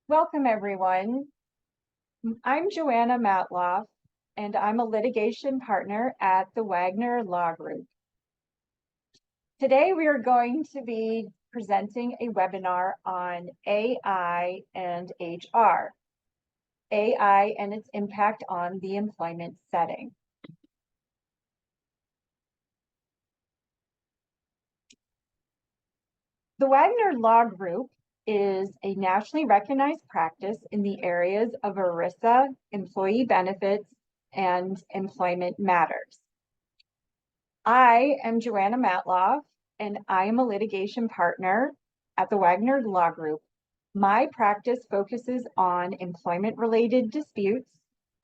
Welcome, everyone. I'm Joanna Matloff, and I'm a litigation partner at the Wagner Law Group. Today, we are going to be presenting a webinar on AI and HR, AI and its impact on the employment setting. The Wagner Law Group is a nationally recognized practice in the areas of ERISA, employee benefits, and employment matters. I am Joanna Matloff, and I am a litigation partner at the Wagner Law Group. My practice focuses on employment-related disputes,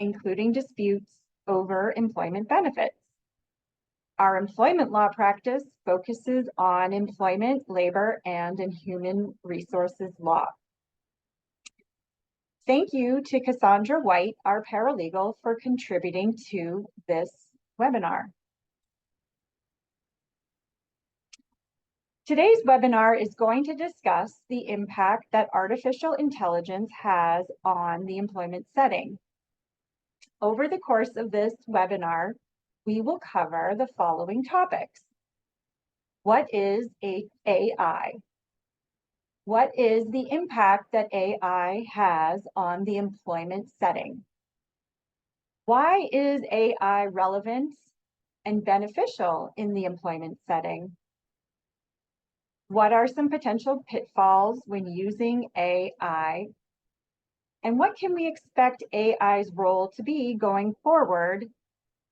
including disputes over employment benefits. Our employment law practice focuses on employment, labor, and human resources law. Thank you to Cassandra White, our paralegal, for contributing to this webinar. Today's webinar is going to discuss the impact that artificial intelligence has on the employment setting. Over the course of this webinar, we will cover the following topics. What is AI? What is the impact that AI has on the employment setting? Why is AI relevant and beneficial in the employment setting? What are some potential pitfalls when using AI? And what can we expect AI's role to be going forward?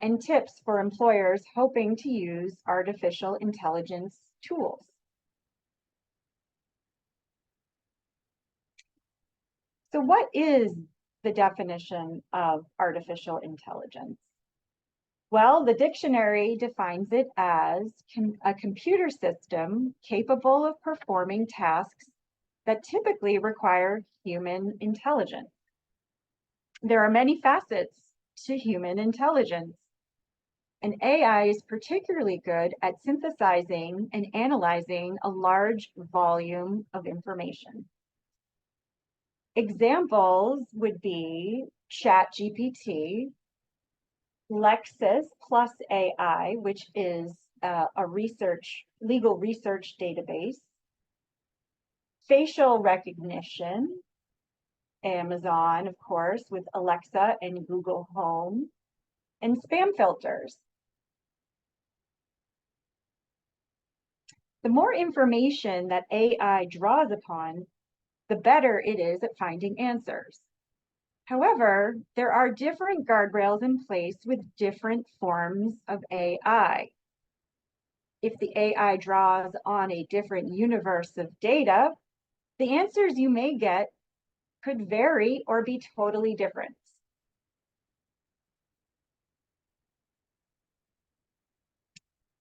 And tips for employers hoping to use artificial intelligence tools. So what is the definition of artificial intelligence? Well, the dictionary defines it as a computer system capable of performing tasks that typically require human intelligence. There are many facets to human intelligence, and AI is particularly good at synthesizing and analyzing a large volume of information. Examples would be ChatGPT, Lexis Plus AI, which is a legal research database, facial recognition, Amazon, of course, with Alexa and Google Home, and spam filters. The more information that AI draws upon, the better it is at finding answers. However, there are different guardrails in place with different forms of AI. If the AI draws on a different universe of data, the answers you may get could vary or be totally different.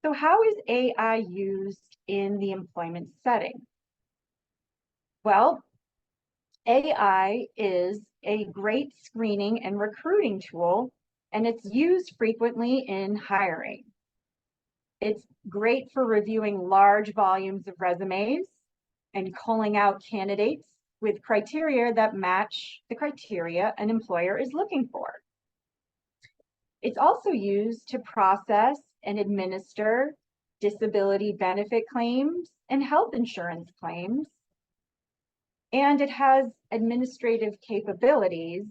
So how is AI used in the employment setting? Well, AI is a great screening and recruiting tool, and it's used frequently in hiring. It's great for reviewing large volumes of resumes and culling out candidates with criteria that match the criteria an employer is looking for. It's also used to process and administer disability benefit claims and health insurance claims. And it has administrative capabilities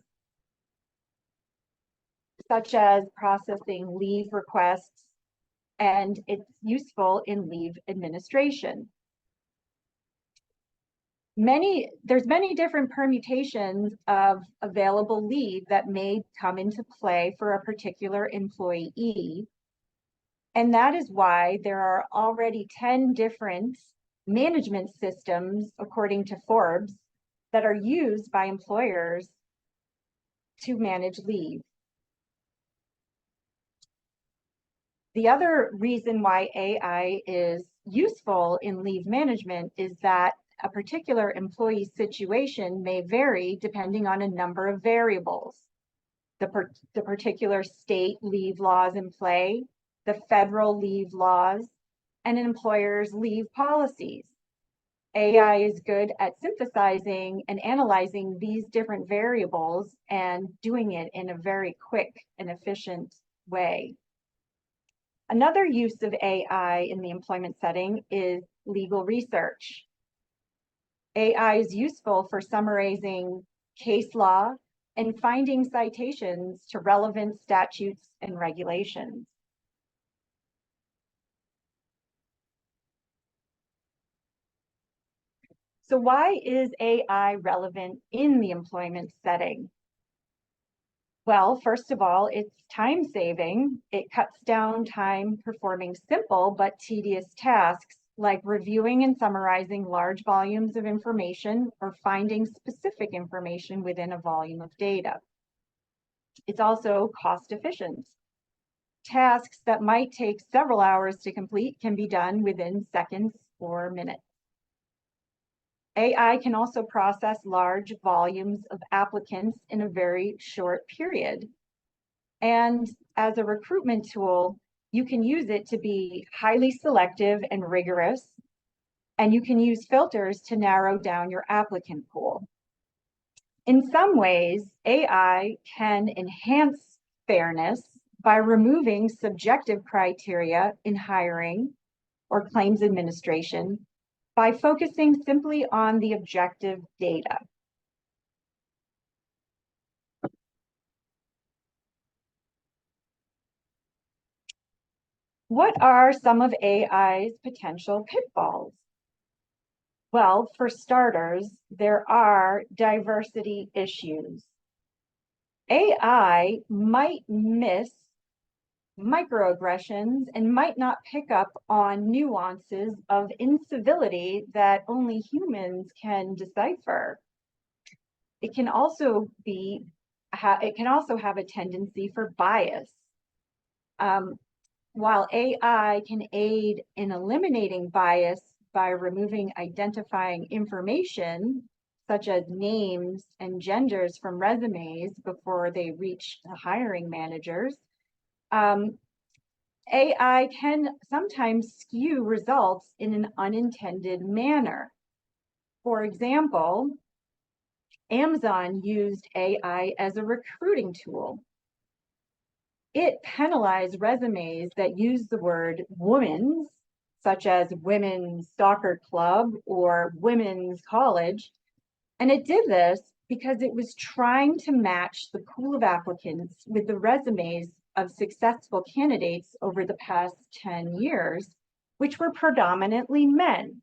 such as processing leave requests, and it's useful in leave administration. There's many different permutations of available leave that may come into play for a particular employee. And that is why there are already 10 different management systems, according to Forbes, that are used by employers to manage leave. The other reason why AI is useful in leave management is that a particular employee's situation may vary depending on a number of variables. The particular state leave laws in play, the federal leave laws, and an employer's leave policies. AI is good at synthesizing and analyzing these different variables and doing it in a very quick and efficient way. Another use of AI in the employment setting is legal research. AI is useful for summarizing case law and finding citations to relevant statutes and regulations. So why is AI relevant in the employment setting? Well, first of all, it's time saving. It cuts down time performing simple but tedious tasks like reviewing and summarizing large volumes of information or finding specific information within a volume of data. It's also cost efficient. Tasks that might take several hours to complete can be done within seconds or minutes. AI can also process large volumes of applicants in a very short period. And as a recruitment tool, you can use it to be highly selective and rigorous, and you can use filters to narrow down your applicant pool. In some ways, AI can enhance fairness by removing subjective criteria in hiring or claims administration by focusing simply on the objective data. What are some of AI's potential pitfalls? Well, for starters, there are diversity issues. AI might miss microaggressions and might not pick up on nuances of incivility that only humans can decipher. It can also have a tendency for bias. While AI can aid in eliminating bias by removing identifying information, such as names and genders from resumes before they reach the hiring managers, AI can sometimes skew results in an unintended manner. For example, Amazon used AI as a recruiting tool. It penalized resumes that use the word women's, such as women's soccer club or women's college. And it did this because it was trying to match the pool of applicants with the resumes of successful candidates over the past 10 years, which were predominantly men.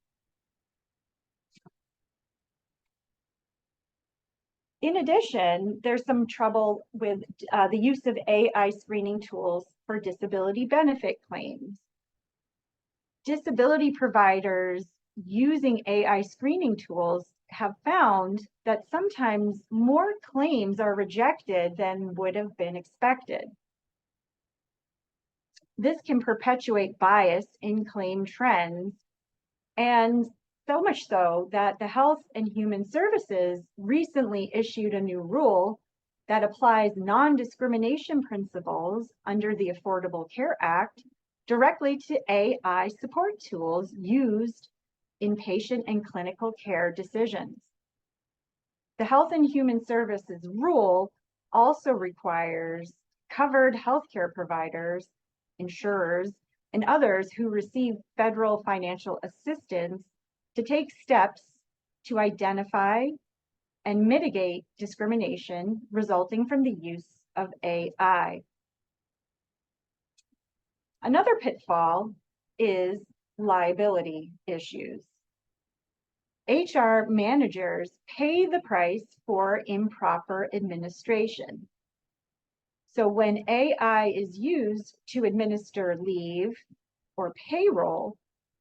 In addition, there's some trouble with the use of AI screening tools for disability benefit claims. Disability providers using AI screening tools have found that sometimes more claims are rejected than would have been expected. This can perpetuate bias in claim trends, and so much so that the Health and Human Services recently issued a new rule that applies non-discrimination principles under the Affordable Care Act directly to AI support tools used in patient and clinical care decisions. The Health and Human Services rule also requires covered healthcare providers, insurers, and others who receive federal financial assistance to take steps to identify and mitigate discrimination resulting from the use of AI. Another pitfall is liability issues. HR managers pay the price for improper administration. So when AI is used to administer leave or payroll,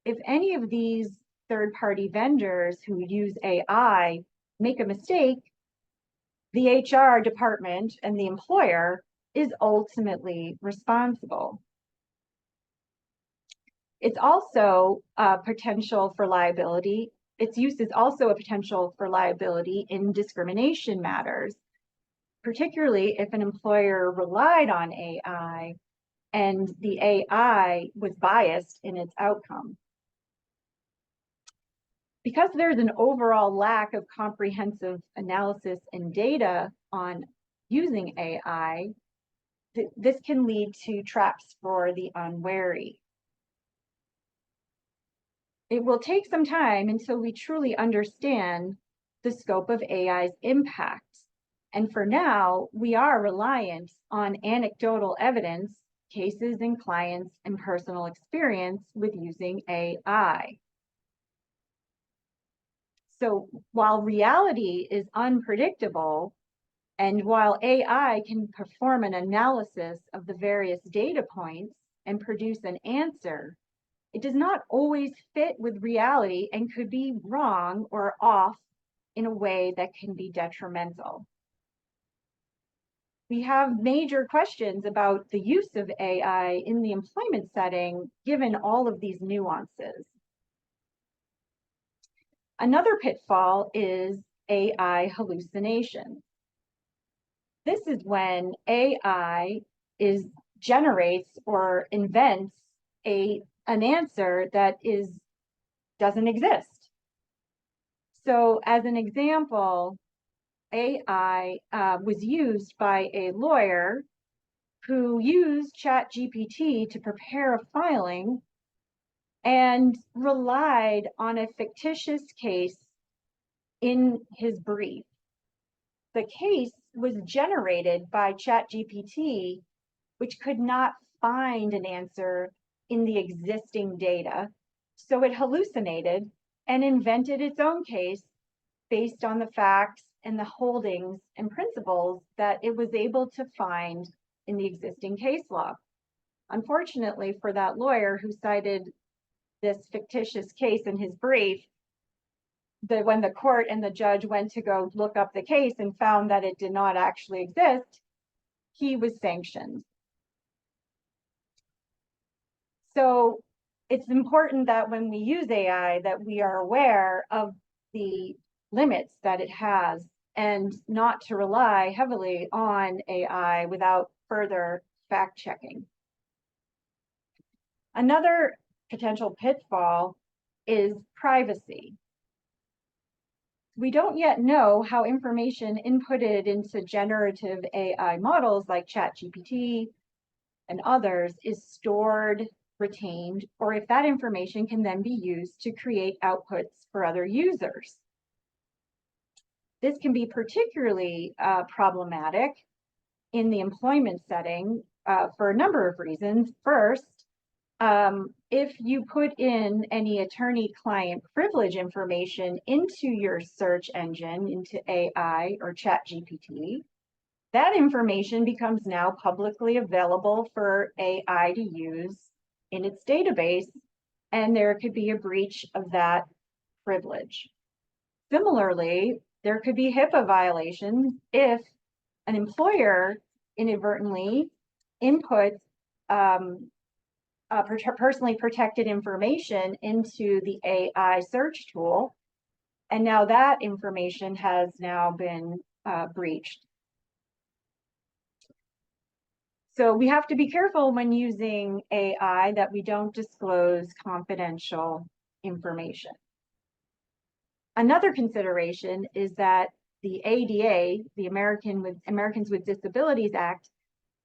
if any of these third-party vendors who use AI make a mistake, the HR department and the employer is ultimately responsible. It's also a potential for liability. Its use is also a potential for liability in discrimination matters, particularly if an employer relied on AI and the AI was biased in its outcome. Because there's an overall lack of comprehensive analysis and data on using AI, this can lead to traps for the unwary. It will take some time until we truly understand the scope of AI's impact. And for now, we are reliant on anecdotal evidence, cases and clients, and personal experience with using AI. So while reality is unpredictable, and while AI can perform an analysis of the various data points and produce an answer, it does not always fit with reality and could be wrong or off in a way that can be detrimental. We have major questions about the use of AI in the employment setting, given all of these nuances. Another pitfall is AI hallucination. This is when AI generates or invents an answer that doesn't exist. So as an example, AI was used by a lawyer who used ChatGPT to prepare a filing and relied on a fictitious case in his brief. The case was generated by ChatGPT, which could not find an answer in the existing data. So it hallucinated and invented its own case based on the facts and the holdings and principles that it was able to find in the existing case law. Unfortunately for that lawyer who cited this fictitious case in his brief, when the court and the judge went to go look up the case and found that it did not actually exist, he was sanctioned. So it's important that when we use AI that we are aware of the limits that it has and not to rely heavily on AI without further fact checking. Another potential pitfall is privacy. We don't yet know how information inputted into generative AI models like ChatGPT and others is stored, retained, or if that information can then be used to create outputs for other users. This can be particularly problematic in the employment setting for a number of reasons. First, if you put in any attorney-client privilege information into your search engine, into AI or ChatGPT, that information becomes now publicly available for AI to use in its database, and there could be a breach of that privilege. Similarly, there could be HIPAA violations if an employer inadvertently inputs personally protected information into the AI search tool, and now that information has now been breached. So we have to be careful when using AI that we don't disclose confidential information. Another consideration is that the ADA, the Americans with Disabilities Act,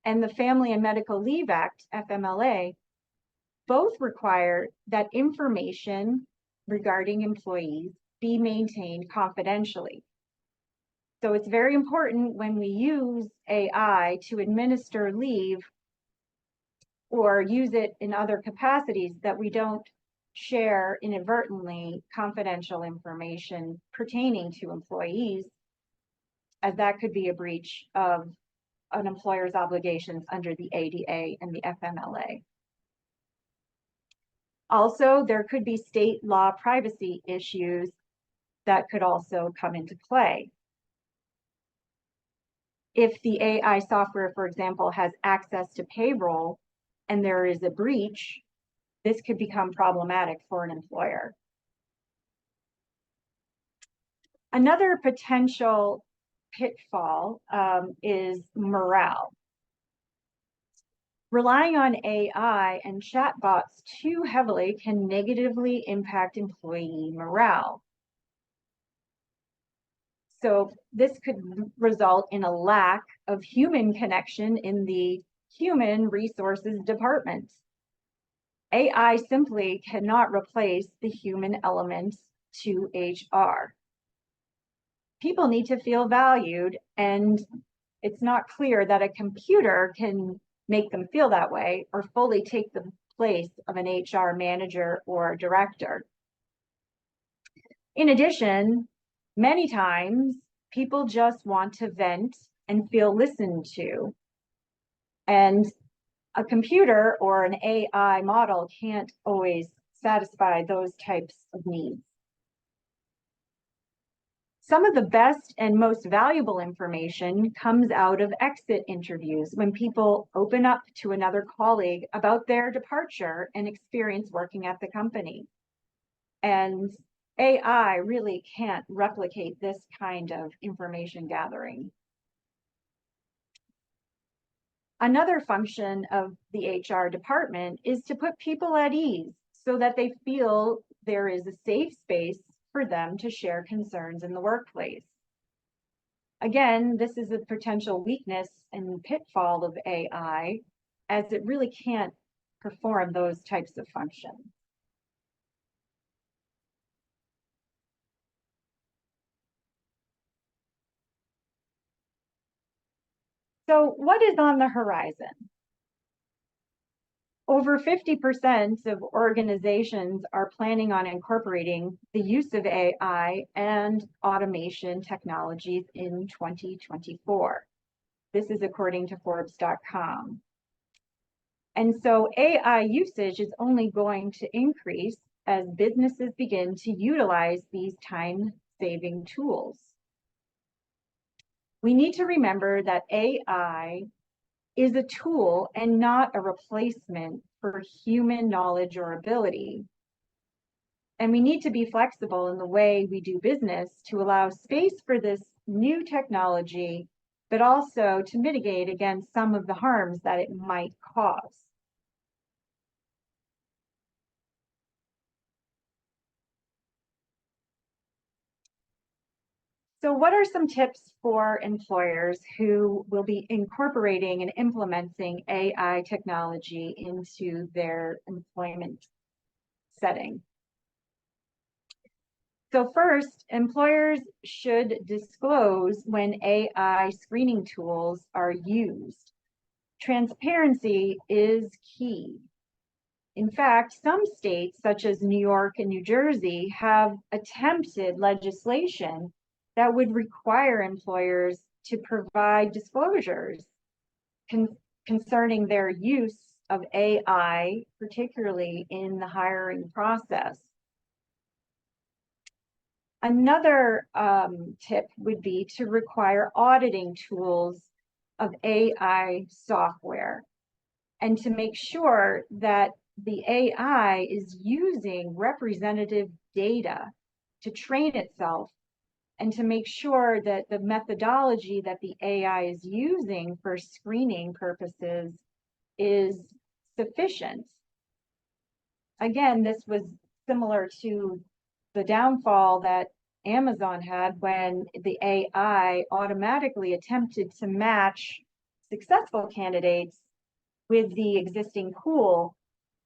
and the Family and Medical Leave Act, FMLA, both require that information regarding employees be maintained confidentially. So it's very important when we use AI to administer leave or use it in other capacities that we don't share inadvertently confidential information pertaining to employees, as that could be a breach of an employer's obligations under the ADA and the FMLA. Also, there could be state law privacy issues that could also come into play. If the AI software, for example, has access to payroll and there is a breach, this could become problematic for an employer. Another potential pitfall is morale. Relying on AI and chatbots too heavily can negatively impact employee morale. So this could result in a lack of human connection in the human resources department. AI simply cannot replace the human element to HR. People need to feel valued, and it's not clear that a computer can make them feel that way or fully take the place of an HR manager or director. In addition, many times people just want to vent and feel listened to. And a computer or an AI model can't always satisfy those types of needs. Some of the best and most valuable information comes out of exit interviews when people open up to another colleague about their departure and experience working at the company. And AI really can't replicate this kind of information gathering. Another function of the HR department is to put people at ease so that they feel there is a safe space for them to share concerns in the workplace. Again, this is a potential weakness and pitfall of AI, as it really can't perform those types of functions. So what is on the horizon? Over 50% of organizations are planning on incorporating the use of AI and automation technologies in 2024. This is according to Forbes.com. And so AI usage is only going to increase as businesses begin to utilize these time-saving tools. We need to remember that AI is a tool and not a replacement for human knowledge or ability. And we need to be flexible in the way we do business to allow space for this new technology, but also to mitigate against some of the harms that it might cause. So what are some tips for employers who will be incorporating and implementing AI technology into their employment setting? So first, employers should disclose when AI screening tools are used. Transparency is key. In fact, some states, such as New York and New Jersey, have attempted legislation that would require employers to provide disclosures concerning their use of AI, particularly in the hiring process. Another tip would be to require auditing tools of AI software and to make sure that the AI is using representative data to train itself and to make sure that the methodology that the AI is using for screening purposes is sufficient. Again, this was similar to the downfall that Amazon had when the AI automatically attempted to match successful candidates with the existing pool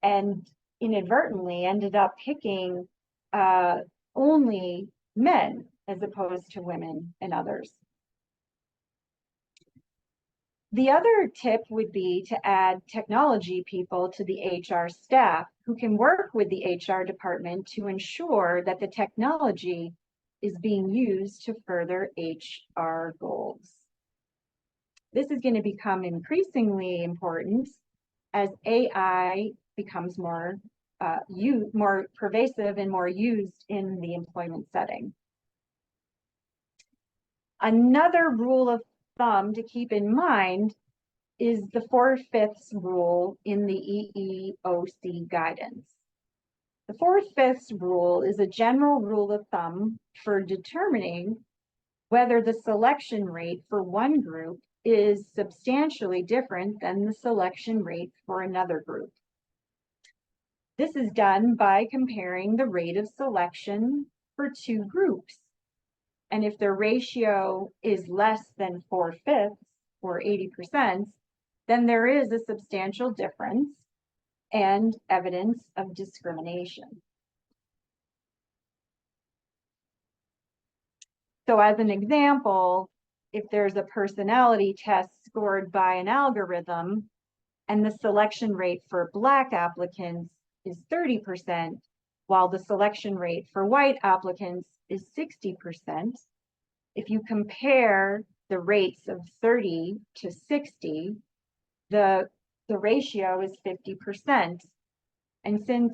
and inadvertently ended up picking only men as opposed to women and others. The other tip would be to add technology people to the HR staff who can work with the HR department to ensure that the technology is being used to further HR goals. This is going to become increasingly important as AI becomes more pervasive and more used in the employment setting. Another rule of thumb to keep in mind is the 4/5 rule in the EEOC guidance. The 4/5 rule is a general rule of thumb for determining whether the selection rate for one group is substantially different than the selection rate for another group. This is done by comparing the rate of selection for two groups. And if the ratio is less than 4/5 or 80%, then there is a substantial difference and evidence of discrimination. So as an example, if there's a personality test scored by an algorithm and the selection rate for Black applicants is 30%, while the selection rate for white applicants is 60%, if you compare the rates of 30 to 60, the ratio is 50%. And since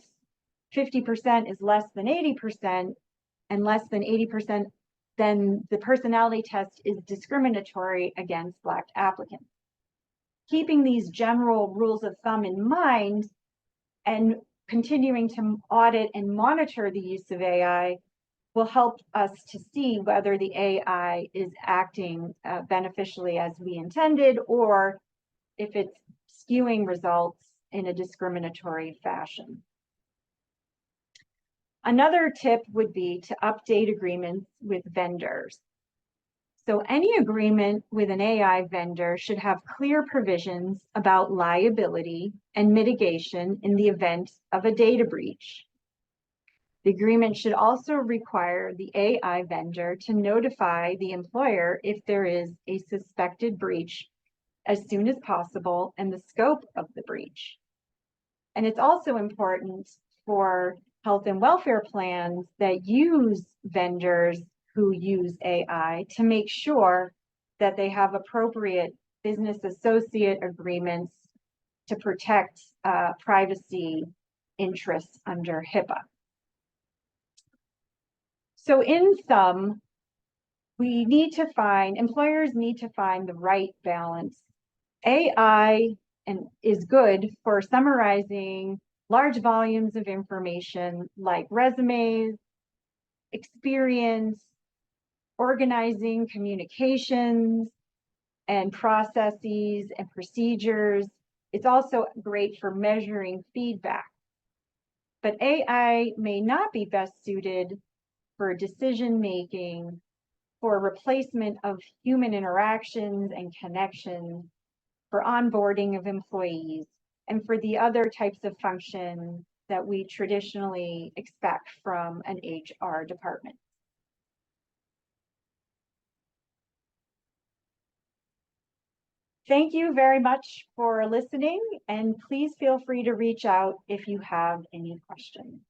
50% is less than 80% and less than 80%, then the personality test is discriminatory against Black applicants. Keeping these general rules of thumb in mind and continuing to audit and monitor the use of AI will help us to see whether the AI is acting beneficially as we intended, or if it's skewing results in a discriminatory fashion. Another tip would be to update agreements with vendors. So any agreement with an AI vendor should have clear provisions about liability and mitigation in the event of a data breach. The agreement should also require the AI vendor to notify the employer if there is a suspected breach as soon as possible and the scope of the breach. And it's also important for health and welfare plans that use vendors who use AI to make sure that they have appropriate business associate agreements to protect privacy interests under HIPAA. So in sum, employers need to find the right balance. AI is good for summarizing large volumes of information like resumes, experience, organizing communications and processes and procedures. It's also great for measuring feedback. But AI may not be best suited for decision-making, for replacement of human interactions and connections, for onboarding of employees, and for the other types of functions that we traditionally expect from an HR department. Thank you very much for listening, and please feel free to reach out if you have any questions.